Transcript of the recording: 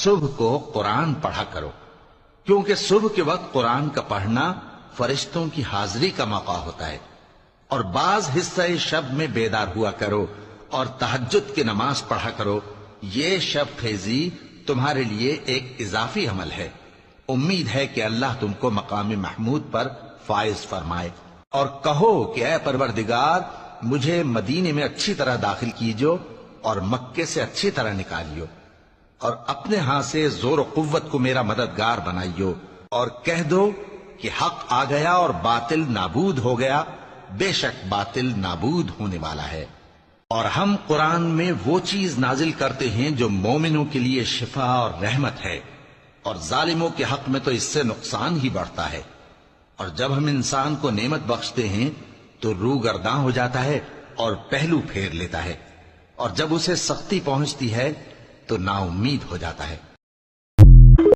صبح کو قرآن پڑھا کرو، کیونکہ صبح کے وقت قرآن کا پڑھنا فرشتوں کی حاضری کا موقع ہوتا ہے، اور بعض حصہ شب میں بیدار ہوا کرو اور تہجد کی نماز پڑھا کرو۔ یہ شب خیزی تمہارے لیے ایک اضافی عمل ہے۔ امید ہے کہ اللہ تم کو مقام محمود پر فائز فرمائے۔ اور کہو کہ اے پروردگار، مجھے مدینے میں اچھی طرح داخل کیجو اور مکے سے اچھی طرح نکالیو، اور اپنے ہاں سے زور و قوت کو میرا مددگار بنائیو، اور کہہ دو کہ حق آ گیا اور باطل نابود ہو گیا، بے شک باطل نابود ہونے والا ہے۔ اور ہم قرآن میں وہ چیز نازل کرتے ہیں جو مومنوں کے لیے شفا اور رحمت ہے، اور ظالموں کے حق میں تو اس سے نقصان ہی بڑھتا ہے۔ اور جب ہم انسان کو نعمت بخشتے ہیں تو روگرداں ہو جاتا ہے اور پہلو پھیر لیتا ہے، اور جب اسے سختی پہنچتی ہے تو نا امید ہو جاتا ہے۔